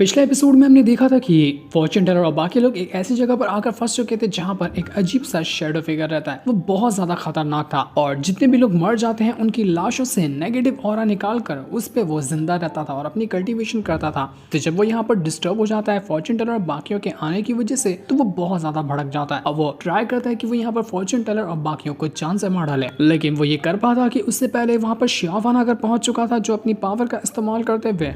पिछले एपिसोड में हमने देखा था कि फॉर्च्यून टेलर और बाकी लोग एक ऐसी जगह पर आकर फंस चुके थे जहां पर एक अजीब सा शैडो फिगर रहता है। वो बहुत ज्यादा खतरनाक था और जितने भी लोग मर जाते हैं उनकी लाशों से नेगेटिव ऑरा निकाल कर उस पे वो जिंदा रहता था और अपनी कल्टीवेशन करता था। तो जब वो यहाँ पर डिस्टर्ब हो जाता है फॉर्च्यून टेलर और बाकियों के आने की वजह से, तो वो बहुत ज्यादा भड़क जाता है। अब वो ट्राई करता है कि वो यहाँ पर फॉर्च्यून टेलर और बाकियों को जान से मार डाले, लेकिन वो ये कर पाता कि उससे पहले वहां पर शियावान आकर पहुंच चुका था, जो अपनी पावर का इस्तेमाल करते हुए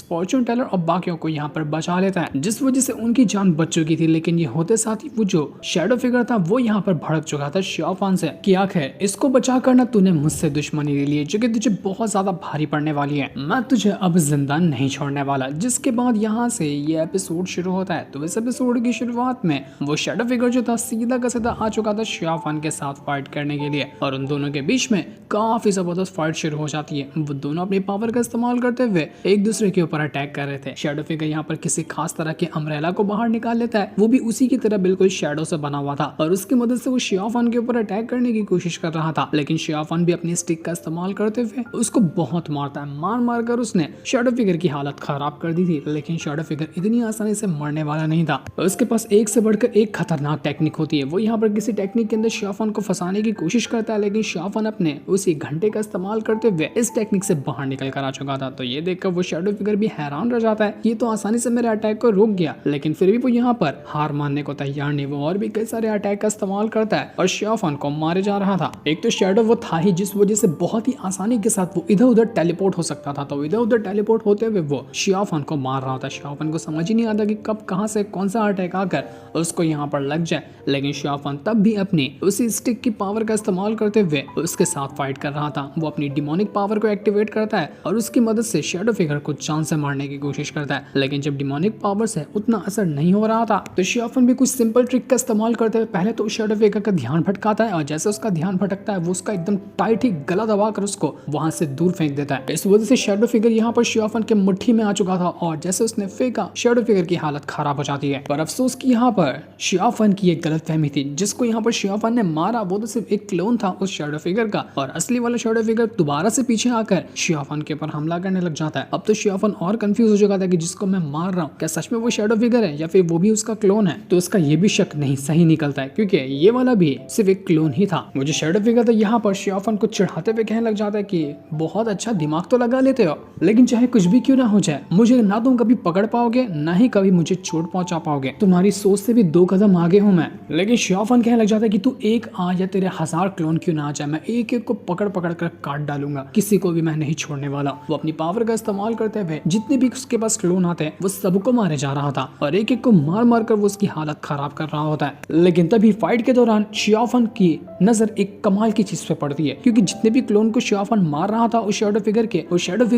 फॉर्च्यून टेलर और बाकियों को यहाँ पर बचा लेता है, जिस वजह से उनकी जान बच चुकी थी। लेकिन ये होते साथ ही वो जो शैडो फिगर था वो यहाँ पर भड़क चुका था शियावान से कि आखिर इसको बचा कर ना तूने मुझसे दुश्मनी ले ली है, जो कि तुझे बहुत ज्यादा भारी पड़ने वाली है। मैं तुझे अब जिंदा नहीं छोड़ने वाला। जिसके बाद यहाँ से ये एपिसोड शुरू होता है। तो इस एपिसोड की शुरुआत में वो शैडो फिगर जो था सीधा का सीधा आ चुका था शियावान के साथ फाइट करने के लिए, और उन दोनों के बीच में काफी जबरदस्त फाइट शुरू हो जाती है। वो दोनों अपनी पावर का इस्तेमाल करते हुए एक दूसरे के ऊपर अटैक कर रहे थे। शैडो फिगर यहाँ पर किसी खास तरह के अम्ब्रेला को बाहर निकाल लेता है, वो भी उसी की तरह बिल्कुल शैडो से बना हुआ था, और उसकी मदद से वो शियावान के ऊपर अटैक करने की कोशिश कर रहा था। लेकिन शियावान भी अपनी स्टिक का इस्तेमाल करते हुए उसको बहुत मारता है। मार मार कर उसने शैडो फिगर की हालत खराब कर दी थी। लेकिन शैडो फिगर इतनी आसानी से मरने वाला नहीं था। उसके पास एक से बढ़कर एक खतरनाक टेक्निक होती है। वो यहाँ पर किसी टेक्निक के अंदर शियावान को फंसाने की कोशिश करता है, लेकिन शियावान अपने उसी घंटे का इस्तेमाल करते हुए इस टेक्निक से बाहर निकल कर आ चुका था। तो ये देखकर वो शैडो फिगर भी हैरान रह जाता है, ये तो आसानी से मेरे अटैक को रोक गया। लेकिन फिर भी वो यहाँ पर हार मानने को तैयार नहीं। वो और भी कई सारे अटैक का इस्तेमाल करता है और शियावान को मारे जा रहा था। एक तो शैडो वो था ही, जिस वजह से बहुत ही आसानी के साथ वो इधर उधर टेलीपोर्ट हो सकता था। तो इधर उधर टेलीपोर्ट होते हुए वो शियावान को मार रहा था। शियावान को समझ ही नहीं आता कि कब कहां से कौन सा अटैक आकर उसको यहाँ पर लग जाए। लेकिन शियावान तब भी अपनी उसी स्टिक की पावर का इस्तेमाल करते हुए उसके साथ फाइट कर रहा था। वो अपनी डिमोनिक पावर को एक्टिवेट करता है और उसकी मदद से शैडो फिगर को जान से मारने की कोशिश करता है। लेकिन जब डिमोनिक पावर से उतना असर नहीं हो रहा था, तो शियावान भी कुछ सिंपल ट्रिक का इस्तेमाल करते हुए पहले तो शैडो फिगर का ध्यान भटकाता है, और जैसे उसका ध्यान भटकता है वो उसका एकदम टाइट ही गला दबाकर उसको वहां से दूर फेंक देता है। इस वजह से शैडो फिगर यहाँ पर शियावान के मुट्ठी में आ चुका था, और जैसे उसने फेंका शैडो फिगर की हालत खराब हो जाती है। पर अफसोस की यहाँ पर शियावान की एक गलत फहमी थी। जिसको यहाँ पर शियावान ने मारा वो तो सिर्फ एक क्लोन था उस शैडो फिगर का, और असली वाला शैडो फिगर दोबारा से पीछे आकर शियावान के ऊपर हमला करने लग जाता है। अब तो शियावान और कंफ्यूज हो चुका था कि जिसको मैं मार रहा हूँ क्या सच में वो शैडो फिगर है या फिर वो भी उसका क्लोन है। तो उसका ये भी शक नहीं सही निकलता है, क्योंकि ये वाला भी सिर्फ एक क्लोन ही था। मुझे शैडो फिगर था यहाँ पर शियावान को चिढ़ाते हुए कहने लग जाता है कि बहुत अच्छा दिमाग तो लगा लेते हो, लेकिन चाहे कुछ भी क्यों ना हो जाए, मुझे ना तुम कभी पकड़ पाओगे ना ही कभी मुझे चोट पहुंचा पाओगे। तुम्हारी सोच से भी 2 कदम आगे हूँ मैं। लेकिन शियावान कहने लग जाता है कि तू एक आ या तेरे 1000 क्लोन क्यों ना आ जाए, मैं एक एक को पकड़ पकड़ कर काट डालूंगा, किसी को भी मैं नहीं छोड़ने वाला। वो अपनी पावर का इस्तेमाल करते हुए जितने भी उसके पास क्लोन आते हैं वो सबको मारे जा रहा था, और एक एक को मार मार कर वो उसकी हालत खराब कर रहा होता है। लेकिन तभी फाइट के दौरान शियावान की नजर एक कमाल की चीज पे पड़ती है, क्योंकि जितने भी क्लोन को शियावान मार रहा था उस शैडो फिगर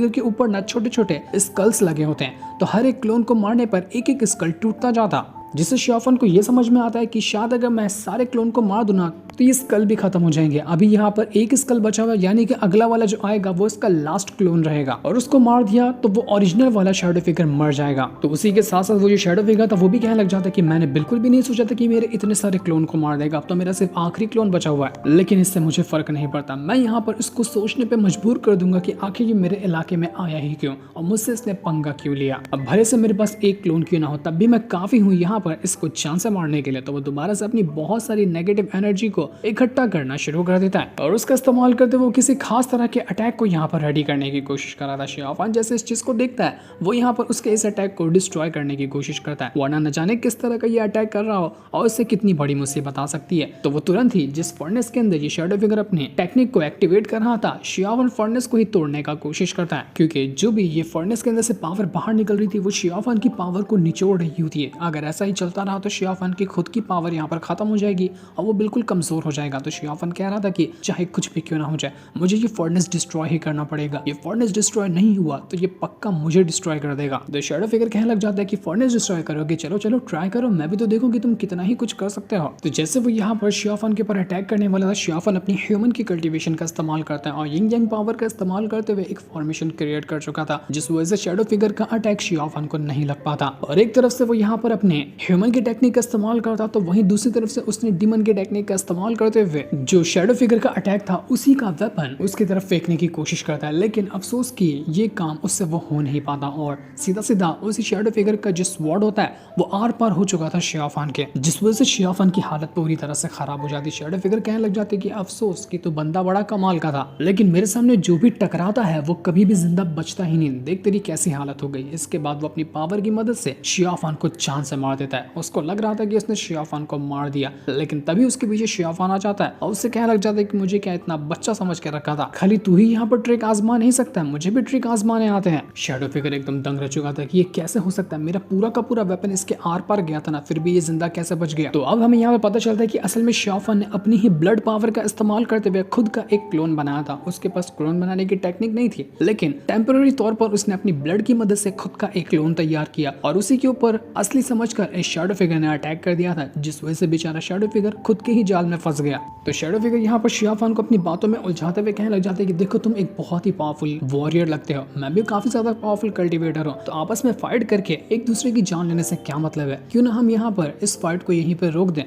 के ऊपर ना छोटे छोटे स्कल्स लगे होते हैं। तो हर एक क्लोन को मारने पर एक एक स्कल टूटता जाता, जिससे शियावान को यह समझ में आता है कि शायद अगर मैं सारे क्लोन को मार दूं ना तो ये स्कल भी खत्म हो जाएंगे। अभी यहाँ पर एक स्कल बचा हुआ, यानी कि अगला वाला जो आएगा वो इसका लास्ट क्लोन रहेगा, और उसको मार दिया तो वो ओरिजिनल वाला शैडो फिगर मर जाएगा। तो उसी के साथ साथ वो जो शैडो फिगर था वो भी कहने लग जाता है कि मैंने बिल्कुल भी नहीं सोचा था कि मेरे इतने सारे क्लोन को मार देगा, अब तो मेरा सिर्फ आखिरी क्लोन बचा हुआ है। लेकिन इससे मुझे फर्क नहीं पड़ता, मैं यहाँ पर इसको सोचने पर मजबूर कर दूंगा कि आखिर ये मेरे इलाके में आया ही क्यों और मुझसे इसने पंगा क्यों लिया। अब भले से मेरे पास एक क्लोन क्यों ना हो, तब भी मैं काफी हूँ यहाँ पर इसको जान से मारने के लिए। तो वो दोबारा से अपनी बहुत सारी नेगेटिव एनर्जी को इकट्ठा करना शुरू कर देता है, और उसका इस्तेमाल करते वो किसी खास तरह के अटैक को यहाँ पर रेडी करने की कोशिश कर रहा था। शियावान जैसे इस चीज को देखता है वो यहाँ पर उसके इस अटैक को डिस्ट्रॉय करने की कोशिश करता है, वरना न जाने किस तरह का ये अटैक कर रहा हो और उससे कितनी बड़ी मुसीबत आ सकती है। तो वो तुरंत ही जिस फर्नेस के अंदर ये शैडो फिगर अपनी टेक्निक को एक्टिवेट कर रहा था, शियावान फर्नेस को ही तोड़ने का कोशिश करता है, क्योंकि जो भी ये फर्नेस के अंदर से पावर बाहर निकल रही थी वो शियावान की पावर को निचोड़ रही होती है। अगर ऐसा ही चलता रहा तो शियावान की खुद की पावर यहाँ पर खत्म हो जाएगी और वो बिल्कुल कमजोर हो जाएगा। तो शियावान कह रहा था कि चाहे कुछ भी क्यों ना हो जाए मुझे ये फर्नेस डिस्ट्रॉय ही करना पड़ेगा, ये फर्नेस डिस्ट्रॉय नहीं हुआ तो ये पक्का मुझे डिस्ट्रॉय कर देगा। तो शैडो फिगर कहने लग जाता है कि फर्नेस डिस्ट्रॉय करोगे, चलो चलो ट्राई करो, मैं भी तो देखूं कि तुम कितना ही कुछ कर सकते हो। तो जैसे वो यहाँ पर शियावान के ऊपर अटैक करने वाला था, शियावान अपनी ह्यूमन की कल्टीवेशन का इस्तेमाल करता है और यिंग यांग पावर का इस्तेमाल करते हुए एक फॉर्मेशन क्रिएट कर चुका था, जिस वजह से शैडो फिगर का अटैक शियावान को नहीं लग पाता। और एक तरफ से वो यहाँ पर अपने ह्यूमन की टेक्निक का इस्तेमाल करता, तो वहीं दूसरी तरफ से उसने डीमन की टेक्निक का इस्तेमाल करते हुए जो शैडो फिगर का अटैक था उसी का वेपन उसकी तरफ फेंकने की कोशिश करता है। लेकिन अफसोस कि ये काम उससे वो हो नहीं पाता और सीधा सीधा उसी शैडो फिगर का जो स्वॉर्ड होता है वो आर पार हो चुका था शियाफान के, जिस वजह से शियाफान की हालत पूरी तरह से खराब हो जाती। शैडो फिगर कहने लग जाती कि अफसोस कि तो बंदा बड़ा कमाल का था, लेकिन मेरे सामने जो भी टकराता है वो कभी भी जिंदा बचता ही नहीं, देख तेरी कैसी हालत हो गई। इसके बाद वो अपनी पावर की मदद से शियाफान को जान से मार देता है। उसको लग रहा था कि उसने शियाफान को मार दिया, लेकिन तभी उसके पीछे शियाफान आ जाता है और उससे कहने लग जाता है कि मुझे क्या इतना बच्चा समझ के रखा था, खाली तू ही यहाँ पर ट्रिक आजमा नहीं सकता, मुझे भी ट्रिक आजमाने आते हैं। शैडो फिगर एकदम दंग रह चुका था कि ये कैसे हो सकता है, मेरा पूरा का पूरा वेपन इसके आर पार गया था ना, फिर भी ये जिंदा कैसे बच गया। तो अब हमें यहाँ पर पता चलता है कि असल में शियाफान ने अपनी ही ब्लड पावर का इस्तेमाल करते हुए खुद का एक क्लोन बनाया था। उसके पास क्लोन बनाने की टेक्निक नहीं थी, लेकिन टेम्पररी तौर पर उसने अपनी ब्लड की मदद से खुद का एक क्लोन तैयार किया और उसी के ऊपर असली समझकर इस शैडो फिगर ने अटैक कर दिया था, जिस वजह से बेचारा शैडो फिगर खुद के ही जाल में फंस गया। तो शैडो फिगर यहाँ पर शियाफान को अपनी बातों में उलझाते हुए कहने लग जाते हैं कि देखो तुम एक बहुत ही पावरफुल वॉरियर लगते हो, मैं भी काफी ज्यादा पावरफुल कल्टीवेटर हूँ, तो आपस में फाइट करके एक दूसरे की जान लेने से क्या मतलब है, क्यों ना हम यहाँ पर इस फाइट को यहीं पर रोक दें।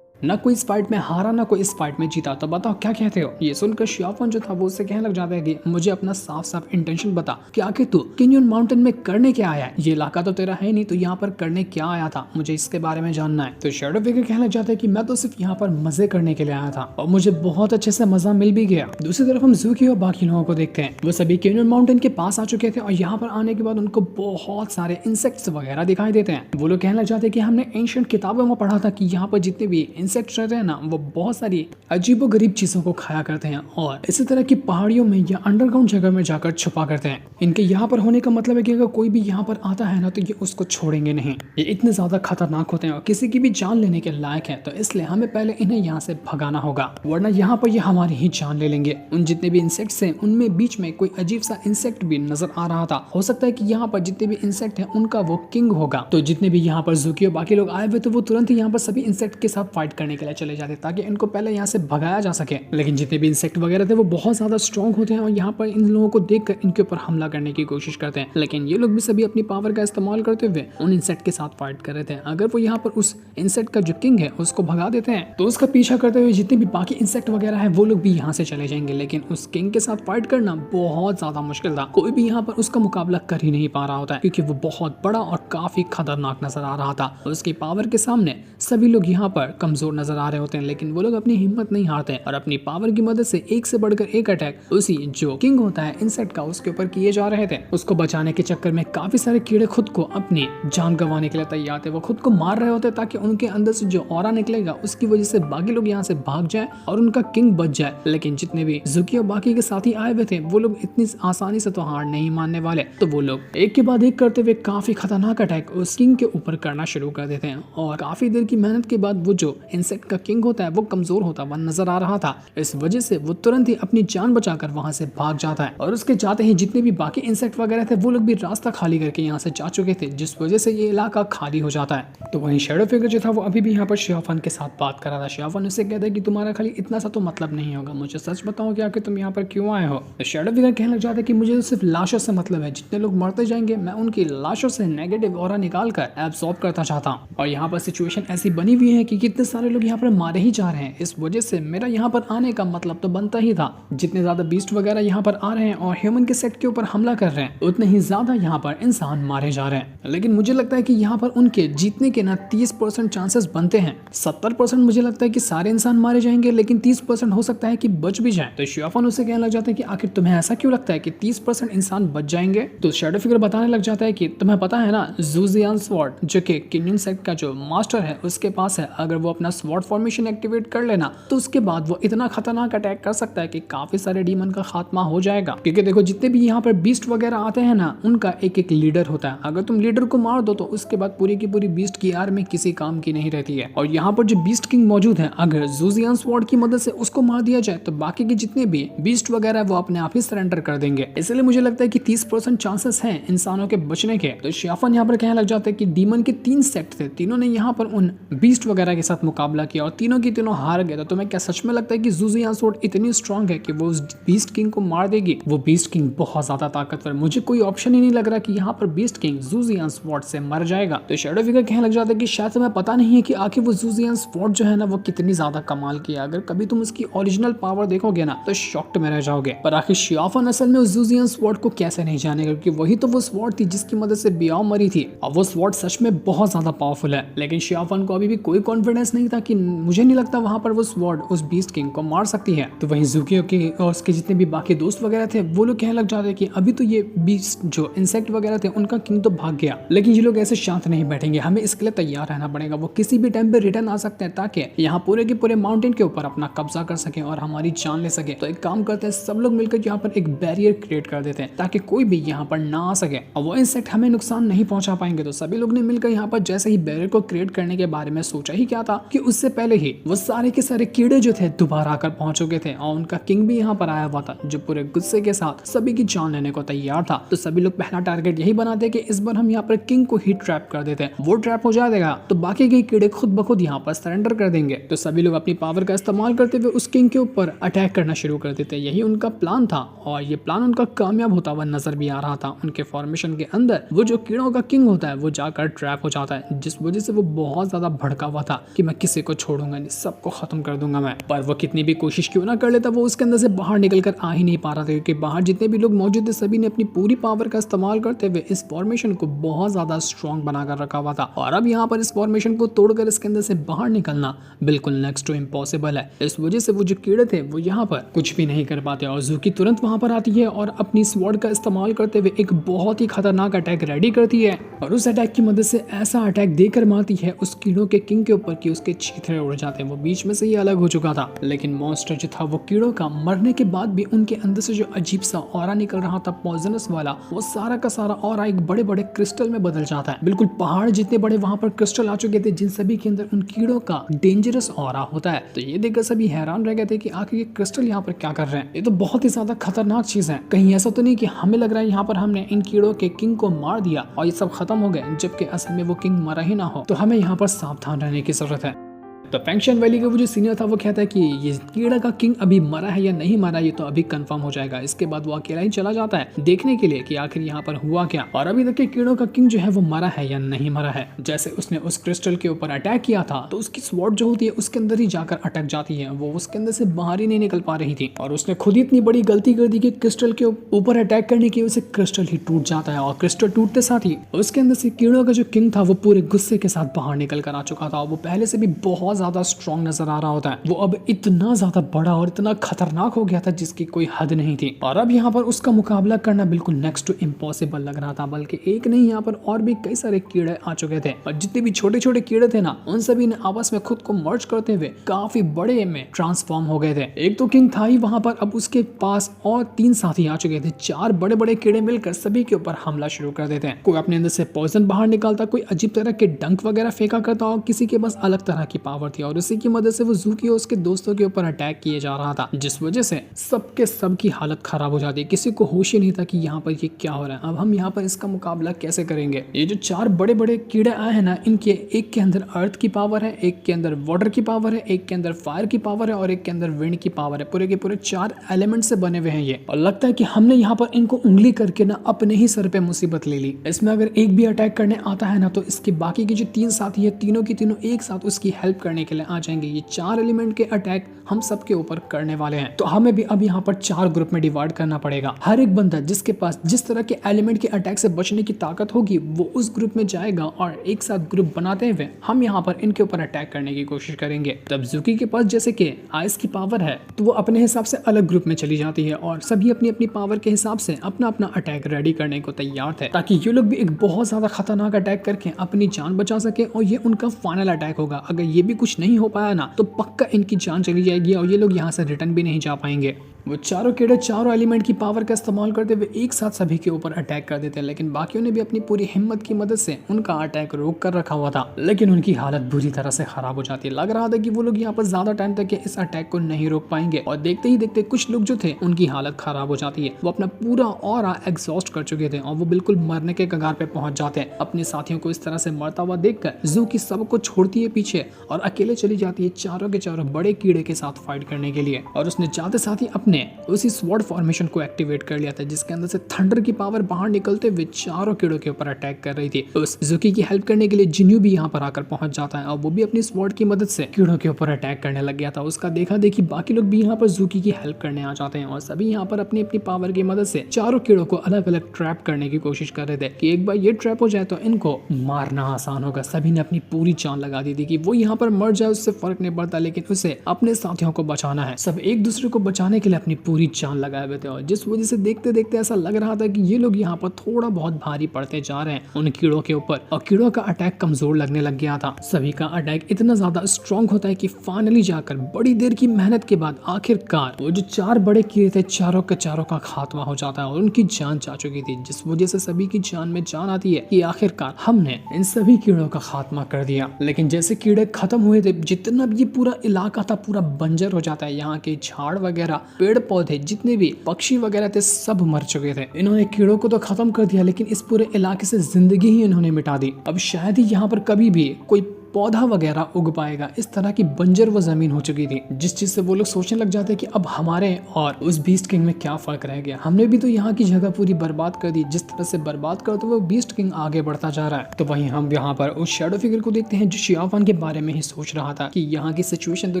ना कोई इस फाइट में हारा ना कोई इस फाइट में जीता, तो बताओ क्या कहते हो। ये सुनकर शियाफान जो था वो उससे कहने लग जाता है कि मुझे अपना साफ साफ इंटेंशन बता कि आखिर तू कैनियन माउंटेन में करने क्या आया है, ये इलाका तो तेरा है नहीं, तो यहाँ पर करने क्या आया था, मुझे इसके बारे में जानना है। तो शैडो फिगर कहने लग जाता है कि मैं तो सिर्फ यहाँ पर मजे करने के लिए आया था और मुझे बहुत अच्छे से मजा मिल भी गया। दूसरी तरफ हम ज़ूकी और बाकी लोगों को देखते हैं, वो सभी कैनियन माउंटेन के पास आ चुके थे और यहाँ पर आने के बाद उनको बहुत सारे इंसेक्ट्स वगैरह दिखाई देते हैं। वो लोग कहने लग जाते हैं कि हमने एंशिएंट किताबों में पढ़ा था कि यहाँ पर जितने भी इंसेक्ट्स रहते हैं ना वो बहुत सारी अजीबो गरीब चीजों को खाया करते हैं और इसी तरह की पहाड़ियों में या अंडरग्राउंड जगह में जाकर छुपा करते हैं। इनके यहाँ पर होने का मतलब है कि अगर कोई भी यहाँ पर आता है ना तो ये उसको छोड़ेंगे नहीं, ये इतने ज्यादा खतरनाक होते हैं और किसी की भी जान लेने के लायक है, तो इसलिए हमें पहले इन्हें यहाँ से भगाना होगा, वरना यहाँ पर ये हमारी ही जान ले लेंगे। उन जितने भी इंसेक्ट्स हैं उनमें बीच में कोई अजीब सा इंसेक्ट भी नजर आ रहा था, हो सकता है कि यहाँ पर जितने भी इंसेक्ट हैं उनका वो किंग होगा। तो जितने भी यहाँ पर ज़ूकी और बाकी लोग आए हुए तो वो तुरंत ही यहाँ पर सभी इंसेक्ट के साथ फाइट करने के लिए चले जाते ताकि इनको पहले यहाँ से भगाया जा सके। लेकिन जितने भी इंसेक्ट वगैरह थे वो बहुत ज्यादा स्ट्रॉन्ग होते हैं और यहाँ पर इन लोगों को देखकर इनके ऊपर हमला करने की कोशिश करते हैं, लेकिन ये लोग भी सभी अपनी पावर का इस्तेमाल करते हुए उन इंसेक्ट के साथ फाइट कर रहे थे। अगर वो यहाँ पर उस इंसेक्ट का जो किंग है उसको भगा देते हैं तो उसका पीछा करते हुए जितने भी बाकी इंसेक्ट वगैरह है वो लोग भी यहाँ से चले जाएंगे, लेकिन उस किंग के साथ फाइट करना बहुत ज्यादा मुश्किल था। कोई भी यहाँ पर उसका मुकाबला कर ही नहीं पा रहा होता है क्योंकि वो बहुत बड़ा और काफी खतरनाक नजर आ रहा था। उसकी पावर के सामने सभी लोग यहाँ पर कमजोर नजर आ रहे होते हैं, लेकिन वो लोग अपनी हिम्मत नहीं हारते और अपनी पावर की मदद से एक से बढ़कर एक अटैक उसी जो किंग होता है इंसेक्ट का उसके ऊपर किए जा रहे थे। उसको बचाने के चक्कर में काफी सारे कीड़े खुद को अपनी जान गंवाने के लिए तैयार थे, वो खुद को मार रहे होते ताकि उनके अंदर से जो ऑरा निकलेगा उसकी वजह से बाकी लोग यहाँ से भाग जाए और उनका किंग बच जाए। लेकिन जितने भी ज़ूकी और बाकी के साथी आए हुए थे वो लोग इतनी आसानी से तो हार नहीं मानने वाले, तो वो लोग एक के बाद एक करते हुए काफी खतरनाक अटैक उस किंग के ऊपर करना शुरू कर देते हैं और काफी देर की मेहनत के बाद वो जो इंसेक्ट का किंग होता है वो कमजोर होता हुआ नजर आ रहा था। इस वजह से वो तुरंत ही अपनी जान बचाकर वहां से भाग जाता है और उसके जाते ही जितने भी बाकी इंसेक्ट वगैरह थे वो लोग भी रास्ता खाली करके यहाँ से जा चुके थे, जिस वजह से ये इलाका खाली हो जाता है। तो वहीं शैडो फिगर जो था वो अभी भी यहाँ पर शियाफान के साथ बात कर रहा था। शियाफान उससे कहता है कि तुम्हारा खाली इतना सा तो मतलब नहीं होगा, मुझे सच बताओ कि आखिर तुम यहाँ पर क्यों आए हो। तो शैडो फिगर कहने लग जाता है कि मुझे तो सिर्फ लाशों से मतलब है, जितने लोग मरते जाएंगे मैं उनकी लाशों से नेगेटिव ऑरा निकाल कर एब्सॉर्ब करता चाहता हूँ और यहाँ पर सिचुएशन ऐसी बनी हुई है कि कितने सारे लोग यहाँ पर मारे ही जा रहे हैं, इस वजह से मेरा यहाँ पर आने का मतलब तो बनता ही था। जितने ज्यादा बीस्ट वगैरह यहाँ पर आ रहे हैं और ह्यूमन के सेट के ऊपर हमला कर रहे हैं उतने ही ज्यादा यहाँ पर इंसान मारे जा रहे हैं, लेकिन मुझे लगता है कि यहाँ पर उनके जीतने के ना 30% चांसेस बनते हैं। 70% मुझे लगता है कि सारे इंसान मारे जाएंगे, लेकिन 30% हो सकता है कि बच भी जाए। तो शियाफान उससे कहने लग जाता है कि आखिर तुम्हें ऐसा क्यों लगता है कि 30% इंसान बच जाएंगे। तो शैडो फिगर बताने लग जाता है कि तुम्हें पता है ना ज़ूज़ियान स्वॉर्ड जो कि कैनियन सेक्ट का जो मास्टर है उसके पास है, अगर वो अपना स्वॉर्ड फॉर्मेशन एक्टिवेट कर लेना तो उसके बाद वो इतना खतरनाक अटैक कर सकता है कि काफी सारे डीमन का खात्मा हो जाएगा। क्योंकि देखो जितने भी यहाँ पर बीस्ट वगैरह आते हैं ना उनका एक एक लीडर होता है, अगर तुम लीडर को मार दो तो उसके बाद पूरी की पूरी बीस्ट की आर्मी किसी काम की नहीं रहती है। और यहाँ पर जो बीस्ट किंग मौजूद है अगर ज़ूज़ियान स्वॉर्ड की मदद से उसको मार दिया जाए तो बाकी के जितने भी बीस्ट वगैरह वो अपने आप ही सरेंडर कर देंगे। इसलिए मुझे लगता है कि 30% चांसेस हैं इंसानों के बचने के। तो शियाफान यहाँ पर कहने लग जाता है कि डीमन के 3 सेक्ट थे, तीनों ने यहाँ पर उन बीस्ट वगैरह के साथ मुकाबला किया और तीनों की तीनों हार गए, तो तुम्हें क्या सच में लगता है कि ज़ूज़ियान स्वॉर्ड इतनी स्ट्रांग है कि वो उस बीस्ट किंग को मार देगी? वो बीस्ट किंग बहुत ज्यादा ताकतवर, मुझे कोई ऑप्शन ही नहीं लग रहा कि यहाँ पर बीस्ट किंग ज़ूज़ियान स्वॉर्ड से मर जाएगा। तो शैडो फिगर कहने लग जाता है कि शायद तुम्हें पता नहीं है कि आखिर वो ज़ूज़ियान स्वॉर्ड जो है ना वो कितनी ज्यादा कमाल की है। अगर कभी तुम उसकी ओरिजिनल पावर देखोगे ना तो शॉक्ड में रह जाओगे। पर आखिर शियाफन असल में उस ज़ूज़ियान स्वॉर्ड को कैसे नहीं जानेगा, क्योंकि वही तो वो स्वॉर्ड थी जिसकी मदद से बियाओ मरी थी और वो स्वॉर्ड सच में बहुत ज्यादा पावरफुल है। लेकिन शियाफन को अभी भी कोई कॉन्फिडेंस नहीं था कि मुझे नहीं लगता वहां पर वो स्वॉर्ड उस बीस्ट किंग को मार सकती है। तो वहीं ज़ुकियो के और उसके जितने भी बाकी दोस्त वगैरह थे वो लोग कहने लग जाते कि अभी तो ये बीस्ट जो इंसेक्ट वगैरह थे उनका किंग तो भाग गया, लेकिन ये लोग ऐसे शांत नहीं बैठेंगे, हमें इसके लिए तैयार रहना पड़ेगा। वो किसी भी टाइम पे रिटर्न आ सकते हैं ताकि यहाँ पूरे के पूरे माउंटेन के ऊपर अपना कब्जा कर सके और हमारी जान ले सके। तो एक काम करते हैं, सब लोग मिलकर यहाँ पर एक बैरियर क्रिएट कर देते हैं ताकि कोई भी यहाँ पर ना आ सके और वो इंसेक्ट हमें नुकसान नहीं पहुंचा पाएंगे। तो सभी लोग ने मिलकर यहाँ पर जैसे ही बैरियर को क्रिएट करने के बारे में सोचा ही क्या था कि उससे पहले ही वो सारे के सारे कीड़े जो थे दोबारा आकर पहुंच चुके थे और उनका किंग भी यहाँ पर आया हुआ था जो पूरे गुस्से के साथ सभी की जान लेने को तैयार था। तो सभी लोग पहला टारगेट यही बनाते कि इस बार हम यहाँ पर किंग को ही ट्रैप कर देते हैं, वो ट्रैप हो जाएगा तो बाकी के कीड़े खुद ब खुद यहाँ पर सरेंडर कर देंगे। तो सभी लोग अपनी पावर का इस्तेमाल करते हुए उस किंग के ऊपर अटैक करना शुरू कर देते, यही उनका प्लान था और ये प्लान उनका कामयाब होता हुआ नजर भी आ रहा था। उनके फॉर्मेशन के अंदर वो जो कीड़ों का किंग होता है वो जाकर ट्रैप हो जाता है, जिस वजह से वो बहुत ज्यादा भड़का हुआ था कि मैं किसी को छोड़ूंगा नहीं, सबको खत्म कर दूंगा मैं। पर वो कितनी भी कोशिश क्यों ना कर लेता वो उसके अंदर से बाहर निकल कर आ ही नहीं पा रहा था, क्योंकि बाहर जितने भी लोग मौजूद थे सभी ने अपनी पूरी पावर का इस्तेमाल करते हुए इस फॉर्मेशन को बहुत ज्यादा स्ट्रॉन्ग बनाकर रखा हुआ था। और अब यहाँ पर इस फॉर्मेशन को तोड़कर इसके अंदर से बाहर निकलना बिल्कुल नेक्स्ट टू इम्पॉसिबल है। इस वजह से वो जो कीड़े थे वो यहाँ पर कुछ भी नहीं कर पाते और ज़ुकी तुरंत वहां पर आती है और अपनी स्वॉर्ड का इस्तेमाल करते हुए एक बहुत ही खतरनाक अटैक रेडी करती है और उस अटैक की मदद से ऐसा अटैक देकर मारती है उस कीड़ों के किंग के ऊपर कि उसके चीथड़े उड़ जाते हैं। वो बीच में से ही अलग हो चुका था, लेकिन मॉन्स्टर जो था वो कीड़ों का मरने के बाद भी उनके अंदर से जो अजीब सा ऑरा निकल रहा था पॉइजनस वाला, वो सारा का सारा ऑरा एक बड़े बड़े क्रिस्टल में बदल जाता है। बिल्कुल पहाड़ जितने बड़े वहां पर क्रिस्टल आ चुके थे जिन सभी के अंदर उन कीड़ों का डेंजरस ऑरा होता है। तो ये देखकर सभी हैरान रह गए थे कि आखिर ये क्रिस्टल यहाँ पर क्या कर रहे हैं, ये तो बहुत ही ज्यादा खतरनाक चीज है। कहीं ऐसा तो नहीं कि हमें लग रहा है यहाँ पर हमने इन कीड़ों के किंग को मार दिया और ये सब खत्म हो गए, जबकि असल में वो किंग मरा ही ना हो। तो हमें यहाँ पर सावधान रहने की जरूरत है। तो फैंक्शन वैली का वो जो सीनियर था वो कहता है कि ये कीड़ा का किंग अभी मरा है या नहीं मरा ये तो अभी कंफर्म हो जाएगा। इसके बाद वो अकेला ही चला जाता है देखने के लिए कि आखिर यहाँ पर हुआ क्या, और अभी तक के कीड़ों का किंग जो है वो मरा है या नहीं मरा है। जैसे उसने उस क्रिस्टल के ऊपर अटैक किया था तो उसकी स्वॉर्ड जो होती है उसके अंदर ही जाकर अटक जाती है, वो उसके अंदर से बाहर ही नहीं निकल पा रही थी और उसने खुद ही इतनी बड़ी गलती कर दी कि क्रिस्टल के ऊपर अटैक करने की वजह से क्रिस्टल ही टूट जाता है और क्रिस्टल टूटते साथ ही उसके अंदर से कीड़ों का जो किंग था वो पूरे गुस्से के साथ बाहर निकल कर आ चुका था। वो पहले से भी बहुत ज्यादा स्ट्रॉन्ग नजर आ रहा होता है, वो अब इतना ज्यादा बड़ा और इतना खतरनाक हो गया था जिसकी कोई हद नहीं थी। और अब यहाँ पर उसका मुकाबला करना बिल्कुल नेक्स्ट टू इम्पॉसिबल लग रहा था, बल्कि एक नहीं यहाँ पर और भी कई सारे कीड़े आ चुके थे और जितने भी छोटे छोटे कीड़े थे ना उन सभी ने आपस में खुद को मर्ज करते हुए काफी बड़े में ट्रांसफॉर्म हो गए थे। एक तो किंग था ही वहां पर, अब उसके पास और 3 साथी आ चुके थे। 4 बड़े बड़े कीड़े मिलकर सभी के ऊपर हमला शुरू कर देते हैं। कोई अपने अंदर से पॉइजन बाहर निकालता, कोई अजीब तरह के डंक वगैरह फेंका करता और किसी के पास अलग तरह की पावर थी और उसी की मदद से वो ज़ुकी और उसके दोस्तों के ऊपर अटैक किए जा रहा था, जिस वजह से सबके सबकी हालत खराब हो जाती। किसी को होश ही नहीं था कि यहाँ पर ये क्या हो रहा है, अब हम यहाँ पर इसका मुकाबला कैसे करेंगे। ये जो 4 बड़े बड़े कीड़े आए हैं ना, इनके एक के अंदर अर्थ की पावर है, एक के अंदर वाटर की पावर है, एक के अंदर फायर की पावर है और एक के अंदर विंड की पावर है। पूरे के पूरे 4 एलिमेंट से बने हुए हैं ये, और लगता है कि हमने यहाँ पर इनको उंगली करके ना अपने ही सर पे मुसीबत ले ली। इसमें अगर एक भी अटैक करने आता है ना तो इसके बाकी के जो 3 साथी है तीनों की तीनों एक साथ उसकी हेल्प करने के लिए आ जाएंगे। ये 4 एलिमेंट के अटैक हम सबके ऊपर करने वाले हैं। तो हमें भी अब यहाँ पर 4 ग्रुप में डिवाइड करना पड़ेगा। हर एक बंदा जिसके पास जिस तरह के एलिमेंट के अटैक से बचने की ताकत होगी वो उस ग्रुप में जाएगा और एक साथ ग्रुप बनाते हुए हम यहाँ पर इनके ऊपर अटैक करने की कोशिश करेंगे। तब ज़ुकी के पास जैसे कि आइस की पावर है तो वो अपने हिसाब से अलग ग्रुप में चली जाती है और सभी अपनी अपनी पावर के हिसाब से अपना अपना अटैक रेडी करने को तैयार थे, ताकि ये लोग भी एक बहुत ज्यादा खतरनाक अटैक करके अपनी जान बचा सके और ये उनका फाइनल अटैक होगा। अगर ये भी कुछ नहीं हो पाया ना तो पक्का इनकी जान चली जाएगी और ये लोग यहाँ से रिटर्न भी नहीं जा पाएंगे। वो चारों कीड़े चारों एलिमेंट की पावर का इस्तेमाल करते हुए एक साथ सभी के ऊपर अटैक कर देते हैं, लेकिन बाकियों ने भी अपनी पूरी हिम्मत की मदद से उनका अटैक रोक कर रखा हुआ था। लेकिन उनकी हालत बुरी तरह से खराब हो जाती है। लग रहा था कि वो लोग यहाँ पर ज्यादा टाइम तक इस अटैक को नहीं रोक पाएंगे और देखते ही देखते कुछ लोग जो थे उनकी हालत खराब हो जाती है। वो अपना पूरा ऑरा एग्जॉस्ट कर चुके थे और वो बिल्कुल मरने के कगार पे पहुंच जाते हैं। अपने साथियों को इस तरह से मरता हुआ देखकर ज़ूकी सबको छोड़ती है पीछे और अकेले चली जाती है चारों के चारों बड़े कीड़े के साथ फाइट करने के लिए। और उसने जाते साथ ही अपने उसी स्वॉर्ड फॉर्मेशन को एक्टिवेट कर लिया था, जिसके अंदर से थंडर की पावर बाहर निकलते हुए चारों कीड़ों के ऊपर अटैक कर रही थी। उस ज़ूकी की हेल्प करने के लिए जिन्यू भी यहाँ पर आकर पहुंच जाता है और वो भी अपनी स्वॉर्ड की मदद से कीड़ों के ऊपर अटैक करने लग गया था। उसका देखा देखी बाकी लोग भी यहाँ पर ज़ूकी की हेल्प करने आ जाते हैं और सभी यहाँ पर अपनी अपनी पावर की मदद से चारों कीड़ों को अलग अलग ट्रैप करने की कोशिश कर रहे थे कि एक बार ये ट्रैप हो जाए तो इनको मारना आसान होगा। सभी ने अपनी पूरी जान लगा दी थी कि वो यहाँ पर मर जाए उससे फर्क नहीं पड़ता, लेकिन उसे अपने साथियों को बचाना है। सब एक दूसरे को बचाने के लिए अपनी पूरी जान लगाए हुए थे और जिस वजह से देखते देखते ऐसा लग रहा था कि ये लोग यहाँ पर थोड़ा बहुत भारी पड़ते जा रहे हैं उन कीड़ों के ऊपर और कीड़ों का अटैक कमजोर लगने लग गया था। सभी का अटैक इतना ज्यादा स्ट्रॉन्ग होता है कि फाइनली जाकर बड़ी देर की मेहनत के बाद आखिरकार वो जो चार बड़े कीड़े थे चारों के चारों का खात्मा हो जाता है और उनकी जान जा चुकी थी, जिस वजह से सभी की जान में जान आती है कि आखिरकार हमने इन सभी कीड़ों का खात्मा कर दिया। लेकिन जैसे कीड़े खत्म हुए थे, जितना भी ये पूरा इलाका था पूरा बंजर हो जाता है। यहाँ के झाड़ वगैरह, पेड़ पौधे, जितने भी पक्षी वगैरह थे सब मर चुके थे। इन्होंने कीड़ों को तो खत्म कर दिया, लेकिन इस पूरे इलाके से जिंदगी ही इन्होंने मिटा दी। अब शायद ही यहाँ पर कभी भी कोई पौधा वगैरह उग पाएगा। इस तरह की बंजर वो जमीन हो चुकी थी, जिस चीज से वो लोग सोचने लग जाते कि अब हमारे और उस बीस्ट किंग में क्या फर्क रह गया। हमने भी तो यहाँ की जगह पूरी बर्बाद कर दी। जिस तरह से बर्बाद करते हुए बीस्ट किंग आगे बढ़ता जा रहा है, तो वहीं हम यहाँ पर उस शैडो फिगर को देखते हैं जो शियावान के बारे में ही सोच रहा था कि यहाँ की सिचुएशन तो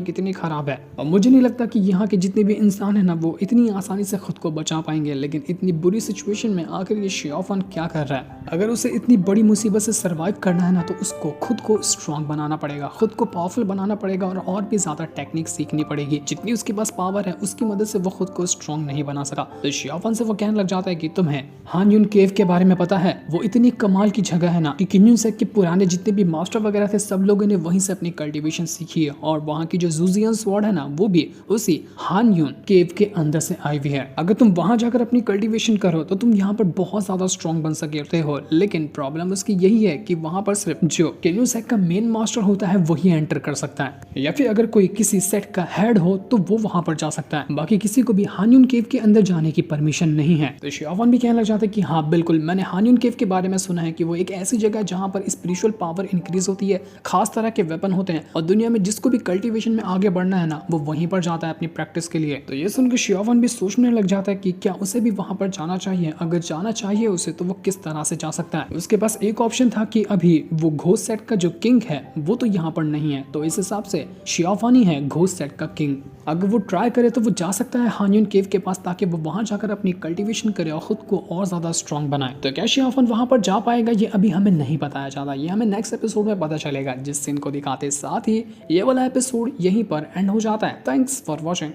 कितनी खराब है और मुझे नहीं लगता कि यहाँ के जितने भी इंसान है ना वो इतनी आसानी से खुद को बचा पाएंगे। लेकिन इतनी बुरी सिचुएशन में आखिर ये शियावान क्या कर रहा है? अगर उसे इतनी बड़ी मुसीबत से सर्वाइव करना है ना तो उसको खुद को स्ट्रांग बनाना पड़ेगा, खुद को पावरफुल बनाना पड़ेगा और भी ज्यादा टेक्निक सीखनी पड़ेगी। जितनी उसके पास पावर है उसकी मदद से वो खुद को स्ट्रांग नहीं बना सका। तो शियावान से वो कहने लग जाता है कि तुम्हें हान यून केव के बारे में पता है? वो इतनी कमाल की जगह है ना कि किन्यून सेक के पुराने जितने भी मास्टर वगैरह थे सब लोगों ने वहीं से अपनी कल्टीवेशन सीखी है और वहाँ की जो जूजियन स्वॉर्ड है ना वो भी उसी हान यून केव के अंदर से आई हुई है। अगर तुम वहां जाकर अपनी कल्टीवेशन करो तो तुम यहाँ पर बहुत ज्यादा स्ट्रांग बन सकते हो। लेकिन प्रॉब्लम उसकी यही है कि वहां पर सिर्फ जो किन्यून सेक का मेन मास्टर होता है वही एंटर कर सकता है, या फिर अगर कोई किसी सेट का हेड हो तो वो वहां पर जा सकता है। बाकी किसी को भी हान्यून केव के अंदर जाने की परमिशन नहीं है। तो शियावान भी कहने लग जाता है कि हाँ बिल्कुल, मैंने हान्यून केव के बारे में सुना है कि वो एक ऐसी जगह है जहाँ पर स्पिरिचुअल पावर इंक्रीज होती है, खास तरह के वेपन होते हैं और दुनिया में जिसको भी कल्टीवेशन में आगे बढ़ना है ना वो वहीं पर जाता है अपनी प्रैक्टिस के लिए। तो ये सुनकर शियावान भी सोचने लग जाता है कि क्या उसे भी वहां पर जाना चाहिए। अगर जाना चाहिए उसे तो वो किस तरह से जा सकता है। उसके पास एक ऑप्शन था कि अभी वो घोस्ट सेट का जो किंग है वो तो यहाँ पर नहीं है, तो इस हिसाब से शियावान ही है घोस्ट सेट का किंग। अगर वो ट्राई करे तो वो जा सकता है हान्यून केव के पास ताकि वो वहां जाकर अपनी कल्टीवेशन करे और खुद को और ज्यादा स्ट्रांग बनाए। तो क्या शियावान वहां पर जा पाएगा ये अभी हमें नहीं बताया जाता, ये हमें नेक्स्ट एपिसोड में पता चलेगा, जिस सीन को दिखाते साथ ही ये वाला एपिसोड यहीं पर एंड हो जाता है। Thanks for watching.